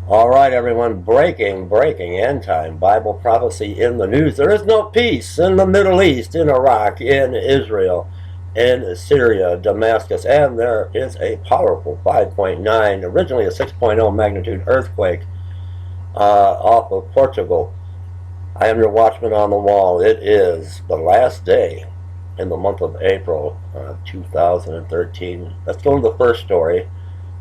All right, everyone, breaking end time Bible prophecy in the news. There is no peace in the Middle East, in Iraq, in Israel, in Syria, Damascus, and there is a powerful 5.9, originally a 6.0 magnitude earthquake off of Portugal. I am your watchman on the wall. It is the last day in the month of April 2013. Let's go to the first story.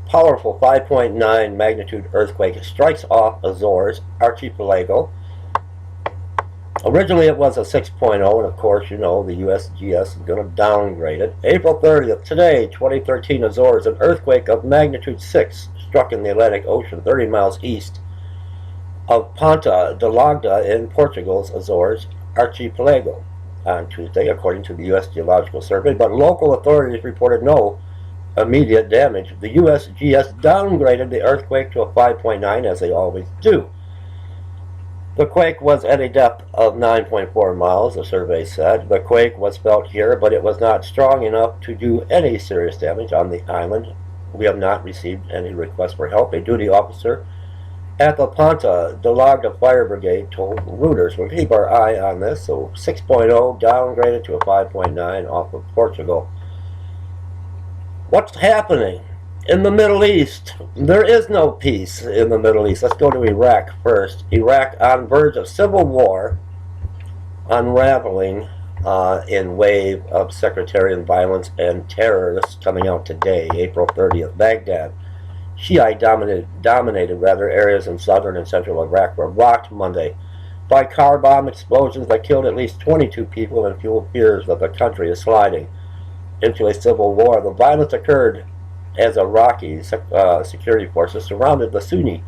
Powerful 5.9 magnitude earthquake strikes off Azores archipelago. Originally it was a 6.0, and of course, you know, the USGS is going to downgrade it. April 30th, today, 2013, Azores, an earthquake of magnitude 6 struck in the Atlantic Ocean, 30 miles east of Ponta de Lagda in Portugal's Azores archipelago on Tuesday, according to the U.S. Geological Survey, but local authorities reported no immediate damage. The USGS downgraded the earthquake to a 5.9, as they always do. The quake was at a depth of 9.4 miles, the survey said. The quake was felt here, but it was not strong enough to do any serious damage on the island. We have not received any requests for help. A duty officer at the Ponta de Lagda Fire Brigade told Reuters, we'll keep our eye on this. So 6.0 downgraded to a 5.9 off of Portugal. What's happening in the Middle East? There is no peace in the Middle East. Let's go to Iraq first. Iraq on verge of civil war, unraveling in wave of sectarian violence and terror. This is coming out today, April 30th. Baghdad, Shiite dominated areas in southern and central Iraq were rocked Monday by car bomb explosions that killed at least 22 people and fueled fears that the country is sliding into a civil war. The violence occurred as Iraqi security forces surrounded the Sunni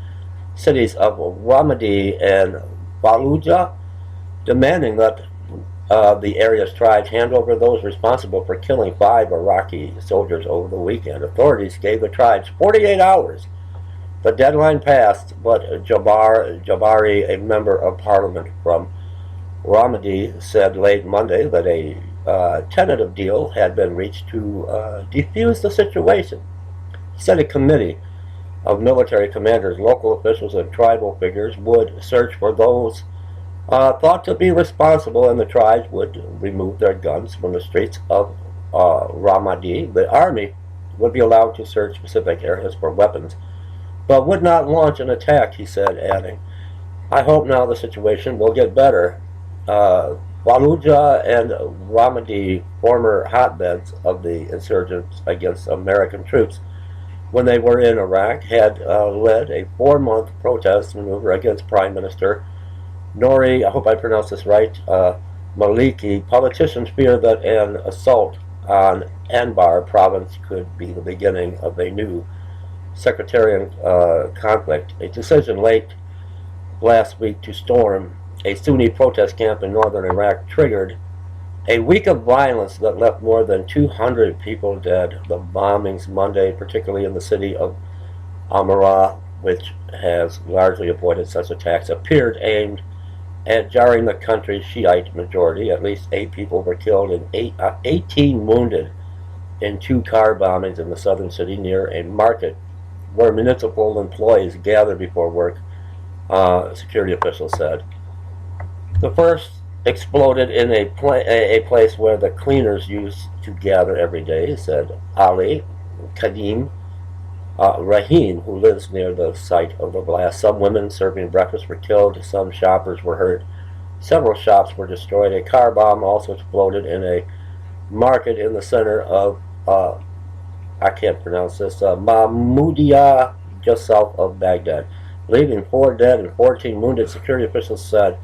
cities of Ramadi and Fallujah, demanding that the area's tribes hand over those responsible for killing 5 Iraqi soldiers over the weekend. Authorities gave the tribes 48 hours. The deadline passed, but Jabari, a member of parliament from Ramadi, said late Monday that a tentative deal had been reached to defuse the situation. He said a committee of military commanders, local officials, and tribal figures would search for those thought to be responsible, and the tribes would remove their guns from the streets of Ramadi. The army would be allowed to search specific areas for weapons, but would not launch an attack, he said, adding, I hope now the situation will get better. Fallujah and Ramadi, former hotbeds of the insurgents against American troops when they were in Iraq, had led a 4-month protest maneuver against Prime Minister Nouri, I hope I pronounced this right, Maliki. Politicians fear that an assault on Anbar province could be the beginning of a new sectarian conflict. A decision late last week to storm a Sunni protest camp in northern Iraq triggered a week of violence that left more than 200 people dead. The bombings Monday, particularly in the city of Amara, which has largely avoided such attacks, appeared aimed at jarring the country's Shiite majority. At least 8 people were killed and 18 wounded in 2 car bombings in the southern city near a market where municipal employees gather before work, security officials said. The first exploded in a place where the cleaners used to gather every day, said Ali Kadim Rahim, who lives near the site of the blast. Some women serving breakfast were killed. Some shoppers were hurt. Several shops were destroyed. A car bomb also exploded in a market in the center of, I can't pronounce this, Mahmoudiya, just south of Baghdad, leaving 4 dead and 14 wounded, security officials said.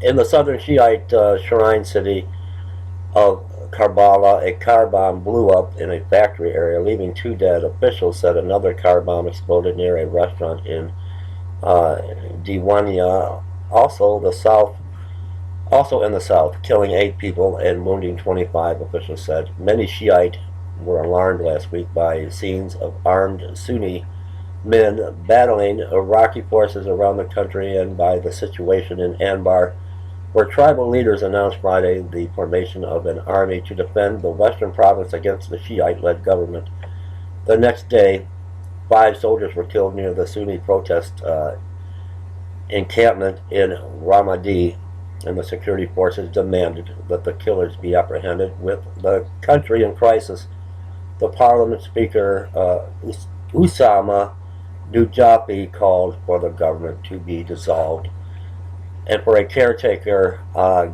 In the southern Shiite shrine city of Karbala, a car bomb blew up in a factory area, leaving 2 dead. Officials said another car bomb exploded near a restaurant in Diwania, also in the south, killing 8 people and wounding 25, officials said. Many Shiite were alarmed last week by scenes of armed Sunni men battling Iraqi forces around the country and by the situation in Anbar, where tribal leaders announced Friday the formation of an army to defend the western province against the Shiite-led government. The next day, 5 soldiers were killed near the Sunni protest encampment in Ramadi, and the security forces demanded that the killers be apprehended. With the country in crisis, the parliament speaker, Usama Nujafi, called for the government to be dissolved and for a caretaker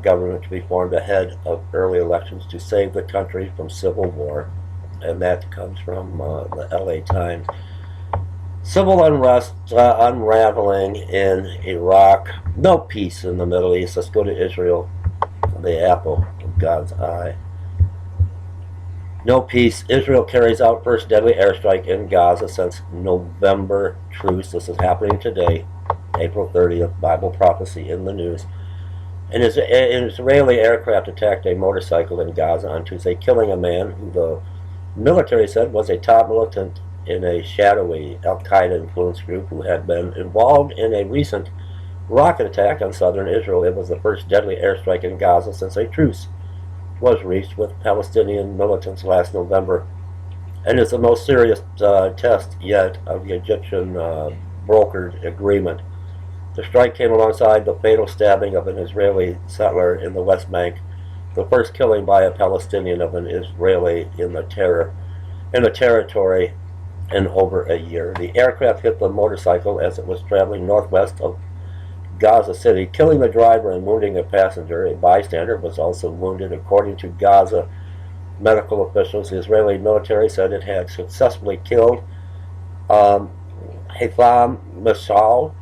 government to be formed ahead of early elections to save the country from civil war. And that comes from the LA Times. Civil unrest unraveling in Iraq. No peace in the Middle East. Let's go to Israel, the apple of God's eye. No peace. Israel carries out first deadly airstrike in Gaza since November truce. This is happening today, April 30th. Bible prophecy in the news. An Israeli aircraft attacked a motorcycle in Gaza on Tuesday, killing a man who the military said was a top militant in a shadowy Al-Qaeda influenced group who had been involved in a recent rocket attack on southern Israel. It was the first deadly airstrike in Gaza since a truce was reached with Palestinian militants last November, and it's the most serious test yet of the Egyptian brokered agreement. The strike came alongside the fatal stabbing of an Israeli settler in the West Bank, the first killing by a Palestinian of an Israeli in the territory in over a year. The aircraft hit the motorcycle as it was traveling northwest of Gaza City, killing the driver and wounding a passenger. A bystander was also wounded. According to Gaza medical officials, the Israeli military said it had successfully killed Haitham Mashal,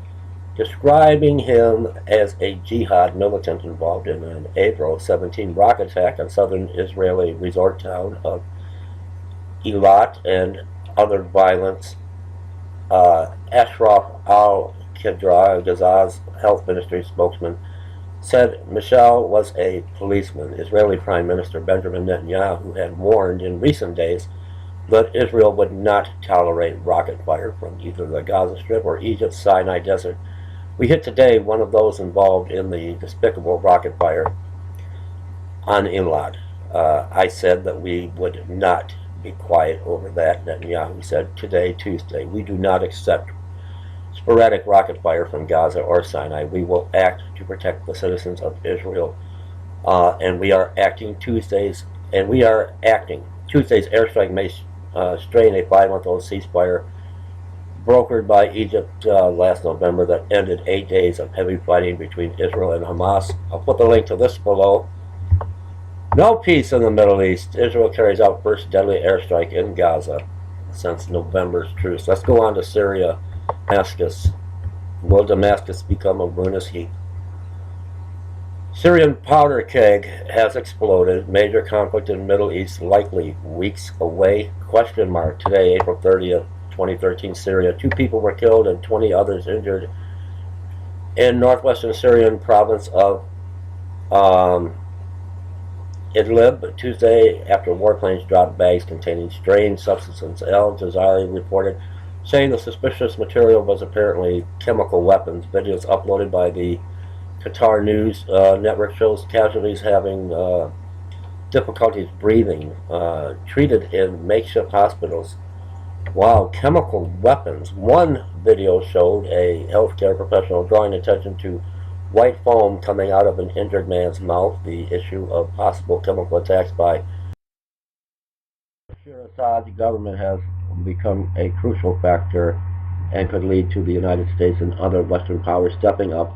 describing him as a jihad militant involved in an April 17 rocket attack on southern Israeli resort town of Eilat and other violence. Ashraf al-Qadra, Gaza's health ministry spokesman, said Mashal was a policeman. Israeli Prime Minister Benjamin Netanyahu had warned in recent days that Israel would not tolerate rocket fire from either the Gaza Strip or Egypt's Sinai Desert. We hit today one of those involved in the despicable rocket fire on Eilat. I said that we would not be quiet over that, Netanyahu said today, Tuesday. We do not accept sporadic rocket fire from Gaza or Sinai. We will act to protect the citizens of Israel, and we are acting. Tuesday's airstrike may strain a 5-month-old ceasefire brokered by Egypt last November that ended 8 days of heavy fighting between Israel and Hamas. I'll put the link to this below. No peace in the Middle East. Israel carries out first deadly airstrike in Gaza since November's truce. Let's go on to Syria. Damascus. Will Damascus become a ruinous heap? Syrian powder keg has exploded. Major conflict in the Middle East likely weeks away? Question mark. Today, April 30th, 2013, Syria. 2 people were killed and 20 others injured in northwestern Syrian province of Idlib Tuesday after warplanes dropped bags containing strange substances. Al Jazeera reported, saying the suspicious material was apparently chemical weapons. Videos uploaded by the Qatar News network shows casualties having difficulties breathing, treated in makeshift hospitals. Wow, chemical weapons. One video showed a healthcare professional drawing attention to white foam coming out of an injured man's mouth. The issue of possible chemical attacks by Bashar Assad's government has become a crucial factor and could lead to the United States and other Western powers stepping up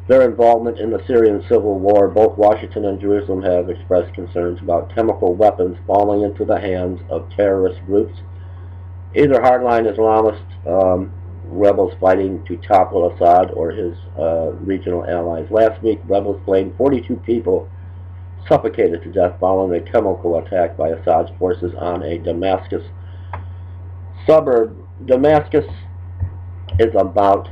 their involvement in the Syrian civil war. Both Washington and Jerusalem have expressed concerns about chemical weapons falling into the hands of terrorist groups, either hardline Islamist rebels fighting to topple Assad or his regional allies. Last week, rebels claimed 42 people suffocated to death following a chemical attack by Assad's forces on a Damascus suburb. Damascus is about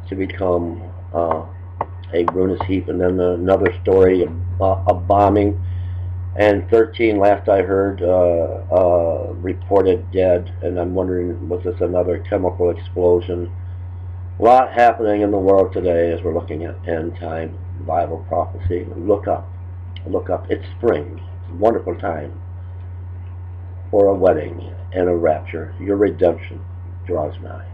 to become a ruinous heap. And then another story of bombing, and 13, last I heard, reported dead. And I'm wondering, was this another chemical explosion? A lot happening in the world today as we're looking at end time Bible prophecy. Look up. Look up. It's spring. It's a wonderful time for a wedding. and a rapture. Your redemption draws nigh.